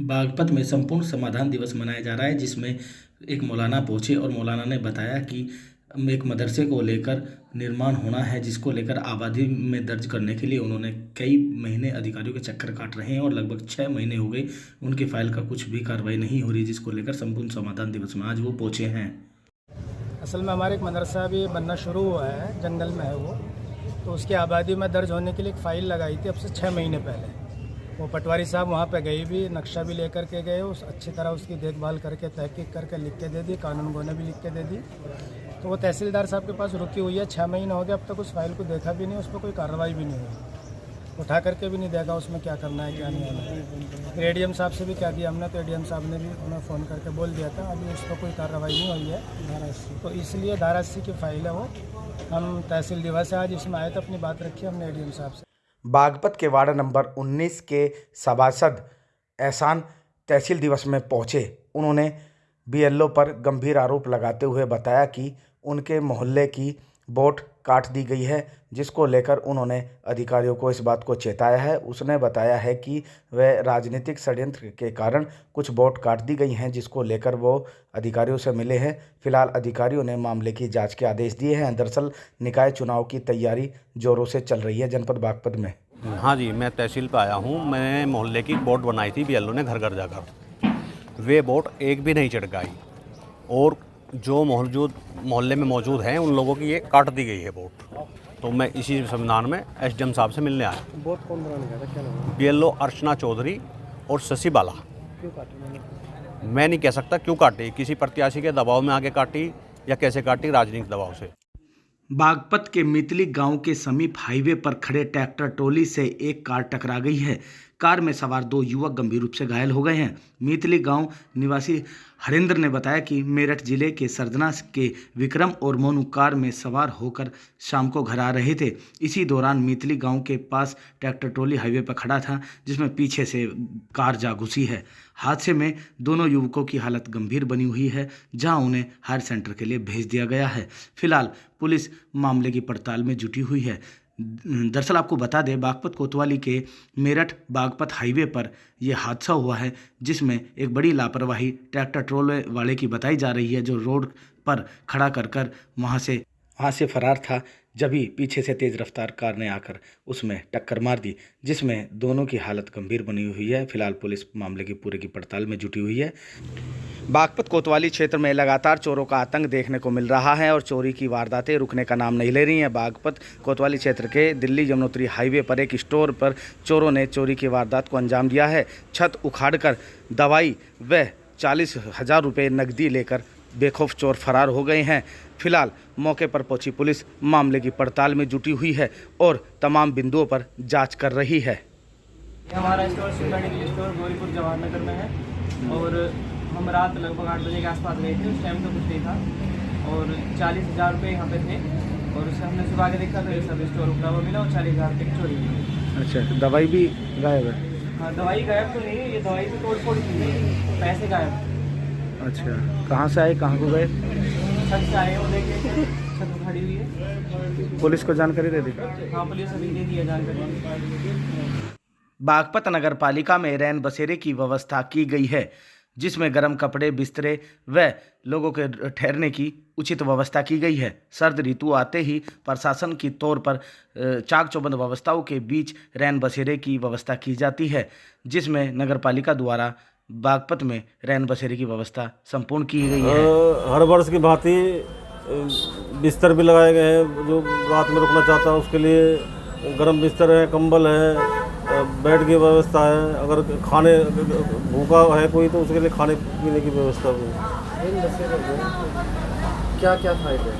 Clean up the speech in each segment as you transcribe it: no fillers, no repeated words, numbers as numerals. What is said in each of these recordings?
बागपत में संपूर्ण समाधान दिवस मनाया जा रहा है, जिसमें एक मौलाना पहुंचे और मौलाना ने बताया कि एक मदरसे को लेकर निर्माण होना है, जिसको लेकर आबादी में दर्ज करने के लिए उन्होंने कई महीने अधिकारियों के चक्कर काट रहे हैं और लगभग 6 महीने हो गए उनकी फाइल का कुछ भी कार्रवाई नहीं हो रही, जिसको लेकर संपूर्ण समाधान दिवस में आज वो पहुंचे हैं। असल में हमारे एक मदरसा भी बनना शुरू हुआ है, जंगल में है वो, तो उसकी आबादी में दर्ज होने के लिए एक फ़ाइल लगाई थी अब से 6 महीने पहले। वो पटवारी साहब वहाँ पे गए भी, नक्शा भी लेकर के गए, उस अच्छी तरह उसकी देखभाल करके तहकीक करके लिख के दे दी, कानून गो ने भी लिख के दे दी। तो वो तहसीलदार साहब के पास रुकी हुई है, 6 महीने हो गए, अब तक उस फाइल को देखा भी नहीं, उस पर कोई कार्रवाई भी नहीं हुई, उठा करके भी नहीं देखा उसमें क्या करना है क्या नहीं है। फिर एडीएम साहब से भी कह दिया हमने, तो एडीएम साहब ने भी उन्हें फ़ोन करके बोल दिया था अभी उस पर कोई कार्रवाई नहीं हुई है। तो इसलिए धारा 80 की फ़ाइल है वो, हम तहसील दिवस है आज इसमें आए तो अपनी बात रखी हमने एडीएम साहब से। बागपत के वार्ड नंबर 19 के सभासद एहसान तहसील दिवस में पहुंचे। उन्होंने बीएलओ पर गंभीर आरोप लगाते हुए बताया कि उनके मोहल्ले की वोट काट दी गई है, जिसको लेकर उन्होंने अधिकारियों को इस बात को चेताया है। उसने बताया है कि वह राजनीतिक षड्यंत्र के कारण कुछ वोट काट दी गई हैं, जिसको लेकर वो अधिकारियों से मिले हैं। फिलहाल अधिकारियों ने मामले की जांच के आदेश दिए हैं। दरअसल निकाय चुनाव की तैयारी जोरों से चल रही है जनपद बागपत में। हाँ जी, मैं तहसील पे आया हूँ। मैंने मोहल्ले की बोर्ड बनाई थी बीएलओ ने घर घर जाकर, वे बोर्ड एक भी नहीं चढ़काई और जो मोहल्ले में मौजूद हैं उन लोगों की ये काट दी गई है बोर्ड। तो मैं इसी संविधान में एसडीएम साहब से मिलने आया। बोर्ड कौन बनाने गया था, क्या नाम है? बीएलओ अर्चना चौधरी और शशि बाला। क्यों काटी? मैं नहीं कह सकता क्यों काटी, किसी प्रत्याशी के दबाव में आके काटी या कैसे काटी, राजनीतिक दबाव से। बागपत के मितली गांव के समीप हाईवे पर खड़े ट्रैक्टर ट्रॉली से एक कार टकरा गई है। कार में सवार 2 युवक गंभीर रूप से घायल हो गए हैं। मितली गांव निवासी हरेंद्र ने बताया कि मेरठ जिले के सरदना के विक्रम और मोनू कार में सवार होकर शाम को घर आ रहे थे। इसी दौरान मितली गांव के पास ट्रैक्टर ट्रॉली हाईवे पर खड़ा था, जिसमें पीछे से कार जा घुसी है। हादसे में दोनों युवकों की हालत गंभीर बनी हुई है, जहां उन्हें हायर सेंटर के लिए भेज दिया गया है। फिलहाल पुलिस मामले की पड़ताल में जुटी हुई है। दरअसल आपको बता दें, बागपत कोतवाली के मेरठ बागपत हाईवे पर यह हादसा हुआ है, जिसमें एक बड़ी लापरवाही ट्रैक्टर ट्रॉले वाले की बताई जा रही है, जो रोड पर खड़ा कर वहां से फरार था। जभी पीछे से तेज़ रफ्तार कार ने आकर उसमें टक्कर मार दी, जिसमें दोनों की हालत गंभीर बनी हुई है। फिलहाल पुलिस मामले की पूरे की पड़ताल में जुटी हुई है। बागपत कोतवाली क्षेत्र में लगातार चोरों का आतंक देखने को मिल रहा है और चोरी की वारदातें रुकने का नाम नहीं ले रही हैं। बागपत कोतवाली क्षेत्र के दिल्ली यमुनोत्री हाईवे पर एक स्टोर पर चोरों ने चोरी की वारदात को अंजाम दिया है। छत उखाड़कर दवाई व 40,000 रुपये नकदी लेकर बेखौफ चोर फरार हो गए हैं। फिलहाल मौके पर पहुंची पुलिस मामले की पड़ताल में जुटी हुई है और तमाम बिंदुओं पर जांच कर रही है। हमारा store medical store Gauripur Jawahar Nagar में है और हम रात लगभग 8 बजे के आसपास गए थे। उस टाइम तो कुछ नहीं था और 40,000 रुपये यहाँ पे थे और उससे हमने सुबह आगे देखा तो ये सब स्टोर उखड़ा हुआ मिला और 40,000 रुपये की चोरी हुई। अच्छा, दवाई भी गायब है? हाँ, दवाई गायब तो नहीं है, ये दवाई भी तोड़ फोड़ की है, पैसे गायब। अच्छा, कहाँ से आए, कहाँ को गए? छत से आए, वो देखे छत खड़ी हुई है। पुलिस को जानकारी दे दी? हाँ, पुलिस अभी दे दी है जानकारी। बागपत नगर पालिका में रैन बसेरे की व्यवस्था की गई है, जिसमें गर्म कपड़े, बिस्तरे व लोगों के ठहरने की उचित व्यवस्था की गई है। सर्द ऋतु आते ही प्रशासन की तौर पर चाक चौबंद व्यवस्थाओं के बीच रैन बसेरे की व्यवस्था की जाती है, जिसमें नगर पालिका द्वारा बागपत में रैन बसेरे की व्यवस्था संपूर्ण की गई है। हर वर्ष की भांति बिस्तर भी लगाए गए हैं, जो रात में रुकना चाहता है उसके लिए गर्म बिस्तर है, कंबल है, बेड की व्यवस्था है। अगर खाने भूखा है कोई तो उसके लिए खाने पीने की व्यवस्था भी क्या क्या फायदे?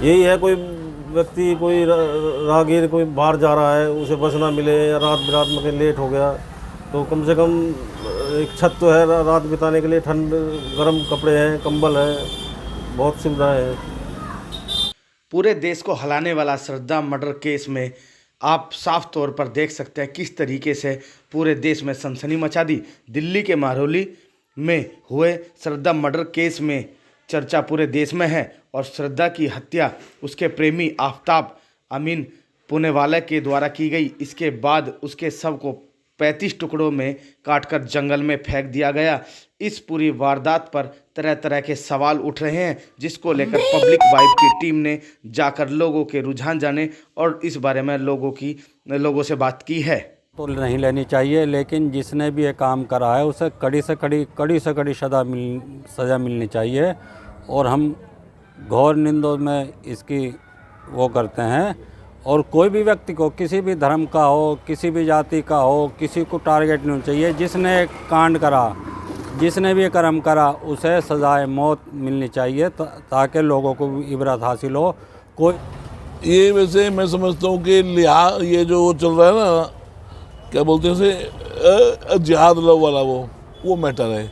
यही है, कोई व्यक्ति, कोई राहगीर कोई बाहर जा रहा है, उसे बस ना मिले या रात बिरात में कहीं लेट हो गया तो कम से कम एक छत तो है रात बिताने के लिए, ठंड गर्म कपड़े हैं, कंबल है, बहुत सुविधाएं हैं। पूरे देश को हिलाने वाला श्रद्धा मर्डर केस में आप साफ तौर पर देख सकते हैं किस तरीके से पूरे देश में सनसनी मचा दी। दिल्ली के महरौली में हुए श्रद्धा मर्डर केस में चर्चा पूरे देश में है और श्रद्धा की हत्या उसके प्रेमी आफ्ताब अमीन पुणेवाला के द्वारा की गई। इसके बाद उसके शव को 35 टुकड़ों में काटकर जंगल में फेंक दिया गया। इस पूरी वारदात पर तरह तरह के सवाल उठ रहे हैं, जिसको लेकर पब्लिक वाइब की टीम ने जाकर लोगों के रुझान जाने और इस बारे में लोगों से बात की है। तो नहीं लेनी चाहिए, लेकिन जिसने भी ये काम करा है उसे कड़ी से कड़ी सज़ा मिलनी चाहिए। और हम घोर निंदा में इसकी वो करते हैं। और कोई भी व्यक्ति को, किसी भी धर्म का हो, किसी भी जाति का हो, किसी को टारगेट नहीं होना चाहिए। जिसने कांड करा, जिसने भी कर्म करा, उसे सजाए मौत मिलनी चाहिए ताकि लोगों को इबरत हासिल हो। कोई ये वैसे मैं समझता हूँ कि ये जो चल रहा है ना, क्या बोलते हैं उसे, जिहाद लव वाला वो मैटर है।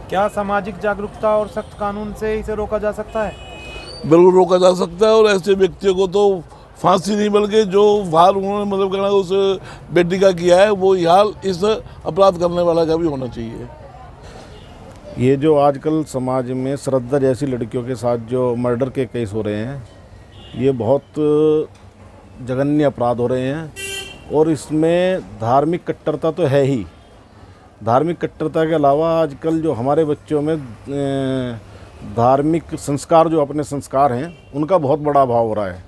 क्या सामाजिक जागरूकता और सख्त कानून से इसे रोका जा सकता है? बिल्कुल रोका जा सकता है। और ऐसे व्यक्तियों को तो फांसी नहीं, बल्कि जो वार उन्होंने मतलब कहना उस बेटी का किया है, वो हाल इस अपराध करने वाला का भी होना चाहिए। ये जो आजकल समाज में श्रद्धा जैसी लड़कियों के साथ जो मर्डर के केस हो रहे हैं, ये बहुत जघन्य अपराध हो रहे हैं। और इसमें धार्मिक कट्टरता तो है ही। धार्मिक कट्टरता के अलावा आजकल जो हमारे बच्चों में धार्मिक संस्कार, जो अपने संस्कार हैं, उनका बहुत बड़ा अभाव हो रहा है।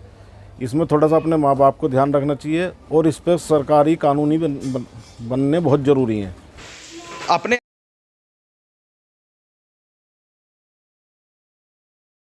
इसमें थोड़ा सा अपने माँ बाप को ध्यान रखना चाहिए और इस पर सरकारी कानूनी बनने बहुत ज़रूरी हैं। अपने